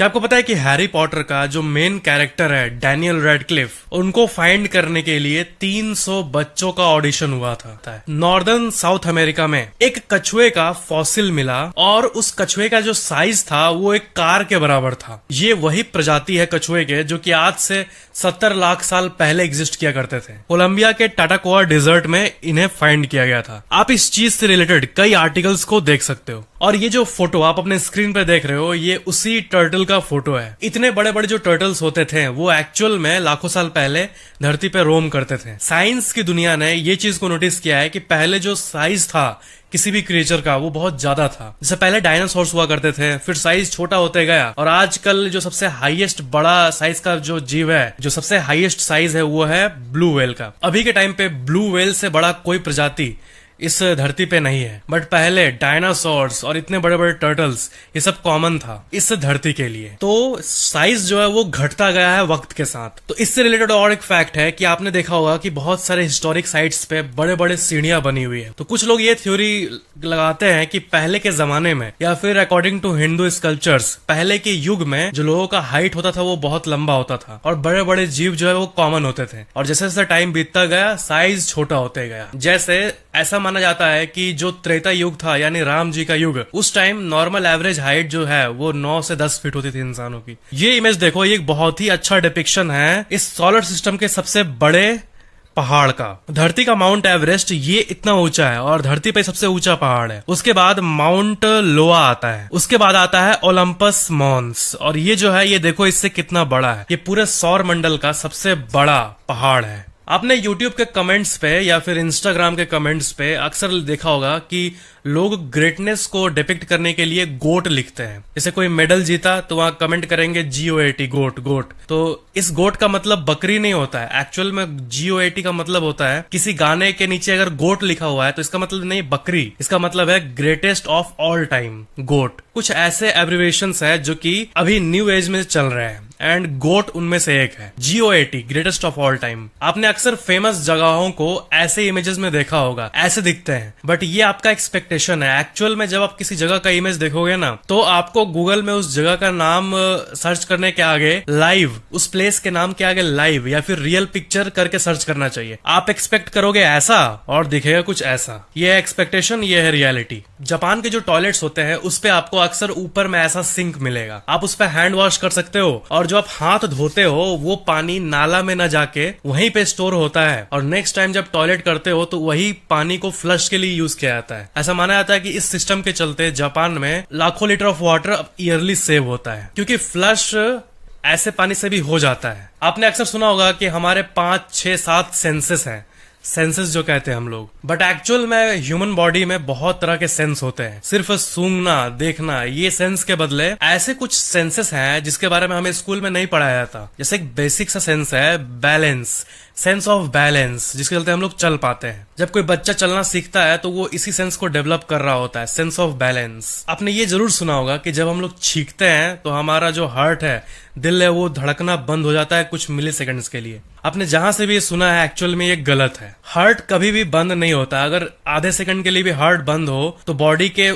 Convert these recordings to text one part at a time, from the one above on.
क्या आपको पता है कि हैरी पॉटर का जो मेन कैरेक्टर है डैनियल रेडक्लिफ, उनको फाइंड करने के लिए 300 बच्चों का ऑडिशन हुआ था। नॉर्दर्न साउथ अमेरिका में एक कछुए का फॉसिल मिला और उस कछुए का जो साइज था वो एक कार के बराबर था। ये वही प्रजाति है कछुए के जो कि आज से 70 लाख साल पहले एग्जिस्ट किया करते थे। कोलंबिया के टाटाकोआ डिजर्ट में इन्हें फाइंड किया गया था। आप इस चीज से रिलेटेड कई आर्टिकल्स को देख सकते हो। और ये जो फोटो आप अपने स्क्रीन पर देख रहे हो, ये उसी टर्टल का फोटो है। इतने बड़े बड़े जो टर्टल्स होते थे वो एक्चुअल में लाखों साल पहले धरती पे रोम करते थे। साइंस की दुनिया ने ये चीज को नोटिस किया है कि पहले जो साइज था किसी भी क्रिएचर का वो बहुत ज्यादा था। जैसे पहले डायनासोर्स हुआ करते थे, फिर साइज छोटा होते गया और आजकल जो सबसे हाईएस्ट बड़ा साइज का जो जीव है, जो सबसे हाईएस्ट साइज है वो है ब्लू व्हेल का। अभी के टाइम पे ब्लू व्हेल से बड़ा कोई प्रजाति इस धरती पे नहीं है, बट पहले डायनासोर्स और इतने बड़े बड़े टर्टल्स ये सब कॉमन था इस धरती के लिए। तो साइज जो है वो घटता गया है वक्त के साथ। तो इससे रिलेटेड और एक फैक्ट है कि आपने देखा होगा कि बहुत सारे हिस्टोरिक साइट्स पे बड़े बड़े सीढ़ियां बनी हुई है। तो कुछ लोग ये थ्योरी लगाते हैं कि पहले के जमाने में या फिर अकॉर्डिंग टू हिंदू स्कल्पचर्स पहले के युग में जो लोगों का हाइट होता था वो बहुत लंबा होता था और बड़े बड़े जीव जो है वो कॉमन होते थे। और जैसे जैसे टाइम बीतता गया साइज छोटा होते गया। जैसे ऐसा माना जाता है कि जो त्रेता युग था यानी राम जी का युग, उस टाइम नॉर्मल एवरेज हाइट जो है वो 9 से 10 फीट होती थी इंसानों की। ये इमेज देखो, ये एक बहुत ही अच्छा डिपिक्शन है इस सोलर सिस्टम के सबसे बड़े पहाड़ का। धरती का माउंट एवरेस्ट ये इतना ऊंचा है और धरती पे सबसे ऊंचा पहाड़ है। उसके बाद माउंट लोआ आता है, उसके बाद आता है ओलंपस मॉन्स। और ये जो है ये देखो इससे कितना बड़ा है। ये पूरे सौर मंडल का सबसे बड़ा पहाड़ है। आपने YouTube के कमेंट्स पे या फिर Instagram के कमेंट्स पे अक्सर देखा होगा कि लोग ग्रेटनेस को डिपिक्ट करने के लिए गोट लिखते हैं। जैसे कोई मेडल जीता तो वहां कमेंट करेंगे GOAT, गोट गोट। तो इस गोट का मतलब बकरी नहीं होता है। एक्चुअल में GOAT का मतलब होता है, किसी गाने के नीचे अगर गोट लिखा हुआ है तो इसका मतलब नहीं बकरी, इसका मतलब है ग्रेटेस्ट ऑफ ऑल टाइम, गोट। कुछ ऐसे एब्रिविएशंस है जो कि अभी न्यू एज में चल रहे हैं एंड गोट उनमें से एक है। GOAT, greatest of all time. आपने अक्सर फेमस जगहों को ऐसे इमेजेस में देखा होगा, ऐसे दिखते हैं, बट ये आपका एक्सपेक्टेशन है। एक्चुअल में जब आप किसी जगह का इमेज देखोगे ना तो आपको गूगल में उस जगह का नाम सर्च करने के आगे लाइव, उस प्लेस के नाम के आगे लाइव या फिर रियल पिक्चर करके सर्च करना चाहिए। आप एक्सपेक्ट करोगे ऐसा और दिखेगा कुछ ऐसा। ये है एक्सपेक्टेशन, ये है रियलिटी। जापान के जो टॉयलेट्स होते हैं उस पे आपको अक्सर ऊपर में ऐसा सिंक मिलेगा। आप उस पे हैंड वॉश कर सकते हो और जो आप हाथ धोते हो वो पानी नाला में न जाके वहीं पे स्टोर होता है और नेक्स्ट टाइम जब टॉयलेट करते हो तो वही पानी को फ्लश के लिए यूज किया जाता है। ऐसा माना जाता है कि इस सिस्टम के चलते जापान में लाखों litre of water yearly save होता है, क्योंकि फ्लश ऐसे पानी से भी हो जाता है। आपने अक्सर सुना होगा कि हमारे 5, 6, 7 सेंसेस हैं, सेंसेस जो कहते हैं हम लोग, बट एक्चुअल में ह्यूमन बॉडी में बहुत तरह के सेंस होते हैं। सिर्फ सूंघना, देखना, ये सेंस के बदले ऐसे कुछ सेंसेस हैं जिसके बारे में हमें स्कूल में नहीं पढ़ाया जाता। जैसे एक बेसिक सा सेंस है बैलेंस, सेंस ऑफ बैलेंस, जिसके चलते हम लोग चल पाते हैं। जब कोई बच्चा चलना सीखता है तो वो इसी सेंस को डेवलप कर रहा होता है, सेंस ऑफ बैलेंस। आपने ये जरूर सुना होगा कि जब हम लोग छींकते हैं तो हमारा जो हार्ट है, दिल है, वो धड़कना बंद हो जाता है कुछ मिली सेकेंड्स के लिए। आपने जहां से भी सुना है एक्चुअल में ये गलत है। हार्ट कभी भी बंद नहीं होता। अगर आधे सेकंड के लिए भी हार्ट बंद हो तो बॉडी के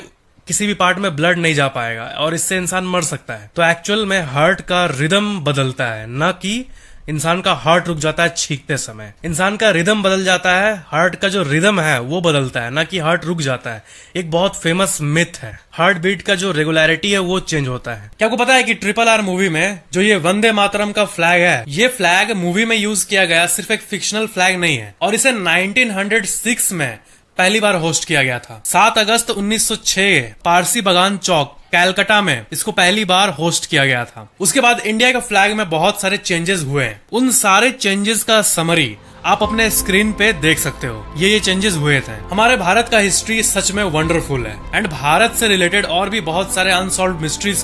किसी भी पार्ट में ब्लड नहीं जा पाएगा और इससे इंसान मर सकता है। तो एक्चुअल में हार्ट का रिदम बदलता है, न कि इंसान का हार्ट रुक जाता है छींकते समय। इंसान का रिदम बदल जाता है, हार्ट का जो रिदम है वो बदलता है, ना कि हार्ट रुक जाता है। एक बहुत फेमस मिथ है, हार्ट बीट का जो रेगुलरिटी है वो चेंज होता है। क्या आपको पता है कि RRR मूवी में जो ये वंदे मातरम का फ्लैग है, ये फ्लैग मूवी में यूज किया गया सिर्फ एक फिक्शनल फ्लैग नहीं है और इसे 1906 में पहली बार होस्ट किया गया था। 7 अगस्त 1906 पारसी बगान चौक कैलकाटा में इसको पहली बार होस्ट किया गया था। उसके बाद इंडिया के फ्लैग में बहुत सारे चेंजेस हुए हैं। उन सारे चेंजेस का समरी आप अपने स्क्रीन पे देख सकते हो। ये चेंजेस हुए थे। हमारे भारत का हिस्ट्री सच में वंडरफुल है एंड भारत से रिलेटेड और भी बहुत सारे अनसॉल्व्ड मिस्ट्रीज को